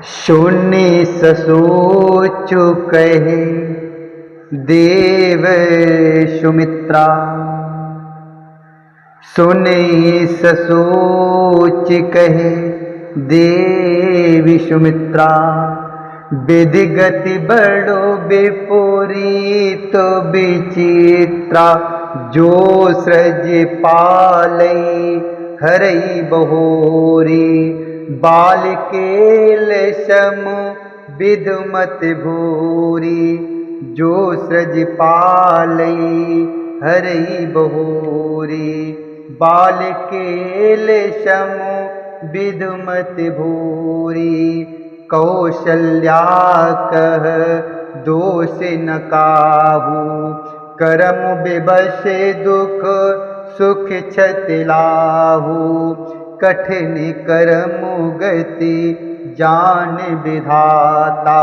शून्य ससोचु कहे देव सुमित्रा, सुनि ससोच कहे देवी सुमित्रा। विधि गति बड़ो विपरीत विचित्रा, जो सृज पालई हरई बहोरी। बालकेल सम विधुमत भूरी, जो सृज पालई हरई बहोरी। बालकेल सम विधुमत भूरी, कौशल्या कह दोष न काहू। करम विवश दुख सुख क्षति लाहू, कठिन करम गति जान विधाता।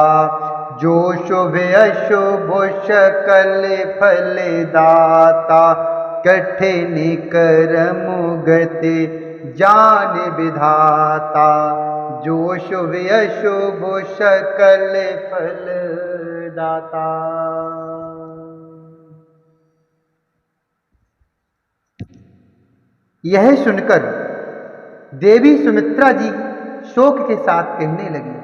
जो शुभ अशुभ सकल फल दाता, कठिन करम गति जान विधाता। जो शुभ अशुभ सकल फल दाता। यह सुनकर देवी सुमित्रा जी शोक के साथ कहने लगी,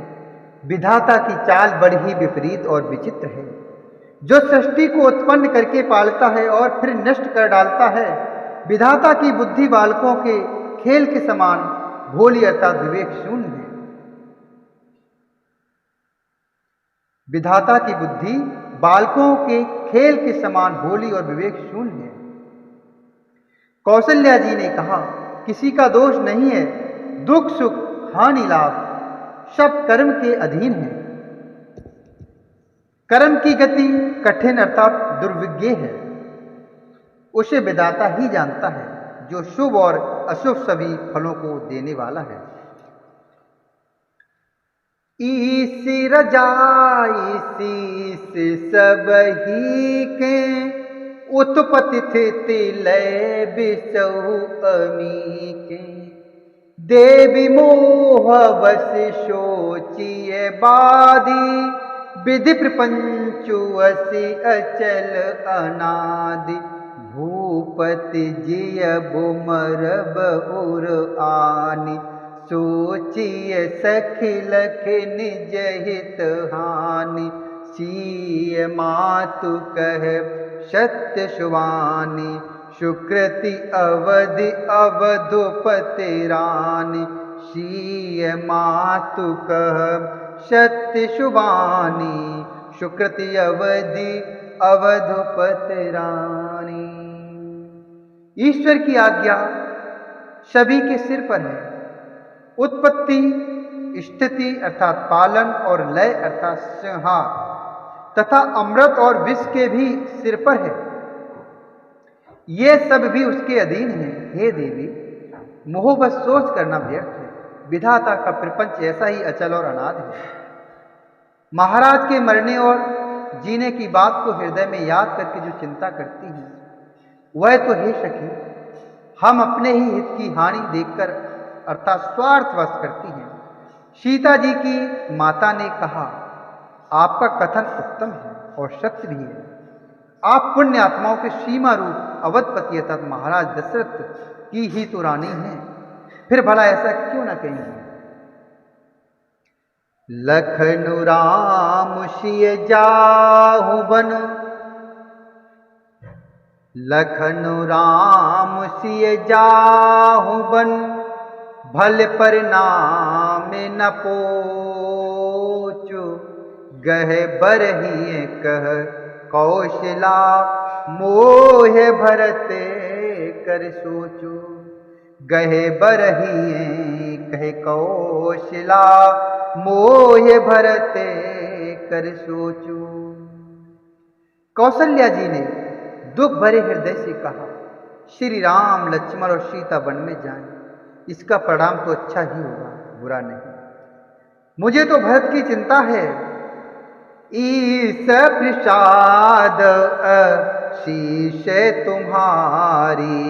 विधाता की चाल बड़ी ही विपरीत और विचित्र है। जो सृष्टि को उत्पन्न करके पालता है और फिर नष्ट कर डालता है। विधाता की बुद्धि बालकों के खेल के समान भोली अर्थात विवेक शून्य है। विधाता की बुद्धि बालकों के खेल के समान भोली और विवेक शून्य है। कौशल्या जी ने कहा, किसी का दोष नहीं है। दुख सुख हानि लाभ सब कर्म के अधीन है। कर्म की गति कठिन अर्थात दुर्विज्ञ है। उसे विधाता ही जानता है, जो शुभ और अशुभ सभी फलों को देने वाला है। ईस रजाई शीस सब ही के, उत्पत्ति स्थिति लय बिसहु अमी के। देवी मोह बस सोचिए बाधी, विधि प्रपंचु असी अचल अनादि। भूपति जियब मरब उर आनि, सोचिए सखी लख निज हित हानि। सीय मातु कह सत्य सुवानी, सुकृति अवधि अवधुपति रानी। सीय मातु कह सत्य सुवानी, सुकृति अवधि अवधुपति रानी। ईश्वर की आज्ञा सभी के सिर पर है। उत्पत्ति स्थिति अर्थात पालन और लय अर्थात संहार तथा अमृत और विष के भी सिर पर है। ये सब भी उसके अधीन है। हे देवी, मोह बस सोच करना व्यर्थ है। विधाता का प्रपंच ऐसा ही अचल और अनाद है। महाराज के मरने और जीने की बात को हृदय में याद करके जो चिंता करती है, वह तो हे सखी हम अपने ही हित की हानि देखकर अर्थात स्वार्थवश करती हैं। सीता जी की माता ने कहा, आपका कथन उत्तम है और सत्य भी है। आप पुण्य आत्माओं के सीमा रूप अवधपति अर्थात महाराज दशरथ की ही तो रानी हैं, फिर भला ऐसा क्यों न कहेंगे। लखनु राम सिय जाहु बन, लखनु राम सिय जाहु बन। भल परिणाम न पोचु, गहे बरहिए कह कौशला। मोह भरते कर सोचो, गहे बरहिए कहे कौशला। मोह भरते कर सोचो। कौशल्या जी ने दुख भरे हृदय से कहा, श्री राम लक्ष्मण और सीता वन में जाएं। इसका परिणाम तो अच्छा ही होगा, बुरा नहीं। मुझे तो भरत की चिंता है। ईस प्रसाद शीश तुम्हारी,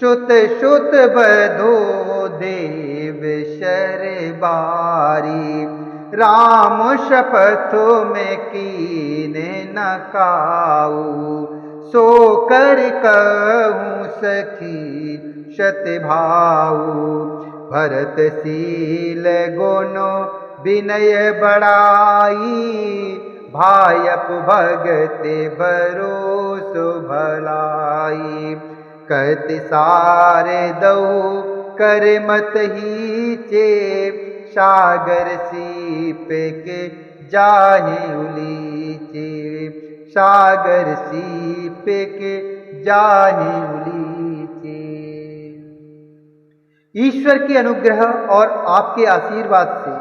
सुत सुत बधो दे विषर बारी। राम शपथ में कीने न काऊ, सो कर कहूँ सखी शत भाऊ। भरत शील गुण विनय बड़ाई, भायप भगत भरोस भलाई। कहत सारे दऊ कर मत हीचे, सागर सीप के जाहे उलीचे। सागर सीप के जाहे उलीचे। ईश्वर के अनुग्रह और आपके आशीर्वाद से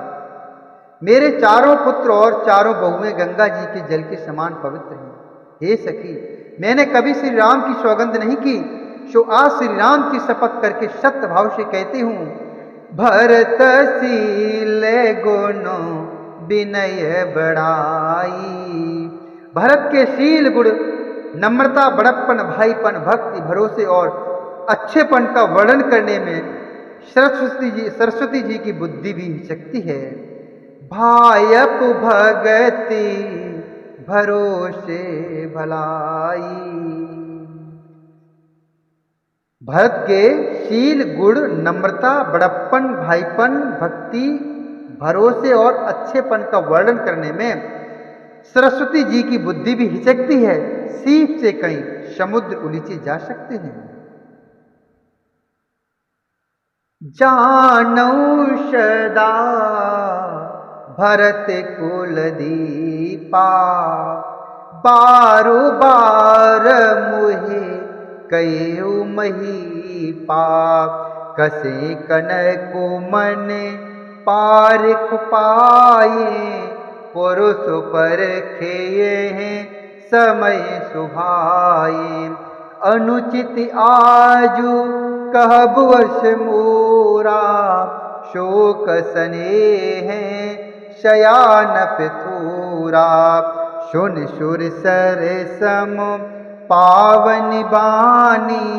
मेरे चारों पुत्र और चारों बहुएं गंगा जी के जल के समान पवित्र हैं। हे सखी, मैंने कभी श्री राम की सौगंध नहीं की, सो आज श्री राम की शपथ करके सत्य भाव से कहती हूँ। भरत शील गुण विनय बड़ाई। भरत के शील गुण, नम्रता, बड़प्पन, भाईपन, भक्ति, भरोसे और अच्छेपन का वर्णन करने में सरस्वती जी की बुद्धि भी शक्ति है। भायप भगति भरोसे भलाई। भरत के शील गुण, नम्रता, बड़प्पन, भाईपन, भक्ति, भरोसे और अच्छेपन का वर्णन करने में सरस्वती जी की बुद्धि भी हिचकती है। सीप से कहीं समुद्र उलीचे जा सकते हैं। जानऊ सदा भरत कुल दीपा, बारो बार मुहे कयु महीपा। कसे कनको मन पार पाए, पुरुष पर खेये हैं समय सुभाए। अनुचित आजु कहब वश मोरा, शोक स्नेह शयान पिथोरा। सुन सुर सर सम पावन बानी,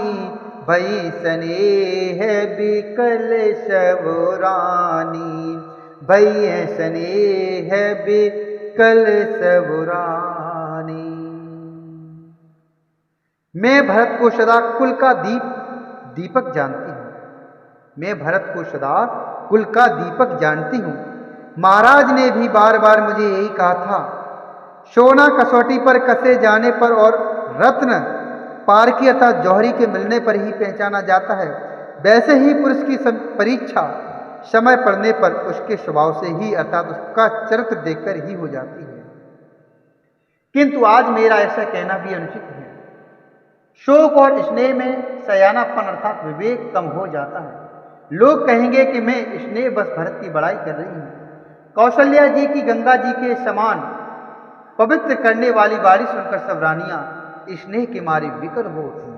भई स्नेह बिकल सबरानी। भई स्नेह बिकल सबरानी। मैं भरत को सदा कुल का दीपक जानती हूँ। मैं भरत को सदा कुल का दीपक जानती हूँ। महाराज ने भी बार बार मुझे यही कहा था। सोना कसौटी पर कसे जाने पर और रत्न पारकी अर्थात जौहरी के मिलने पर ही पहचाना जाता है, वैसे ही पुरुष की परीक्षा समय पड़ने पर उसके स्वभाव से ही अर्थात उसका चरित्र देखकर ही हो जाती है। किंतु आज मेरा ऐसा कहना भी अनुचित है। शोक और स्नेह में सयानापन अर्थात विवेक कम हो जाता है। लोग कहेंगे कि मैं स्नेह बस भरत की बड़ाई कर रही हूँ। कौशल्या जी की गंगा जी के समान पवित्र करने वाली बारी सुनकर सब रानियां स्नेह के मारे विकल हो उठी।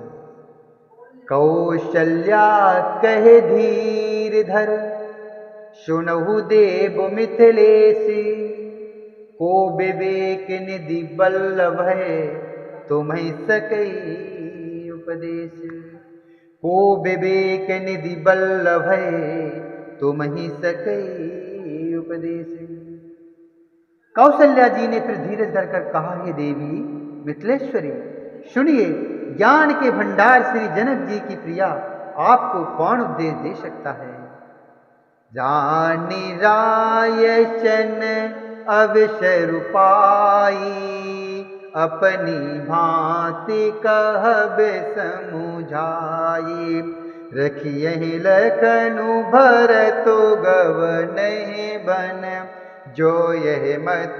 कौशल्या कहे धीर धर, सुनहु देव मिथिलेसी। को विवेक निधि बल्लभ है, तुम्हें सकई उपदेश। को विवेक निधि बल्लभ है, तुम्हें सकई उपदेश। कौशल्या जी ने फिर धीरज धरकर कहा, हे देवी मिथिलेश्वरी, सुनिए, ज्ञान के भंडार श्री जनक जी की प्रिया, आपको कौन उपदेश दे सकता है। जानी रायचन अवसर पाई, अपनी भांति कहब समुझाई। रखिए लखनु भरतो गव नहीं बन, जो यह मत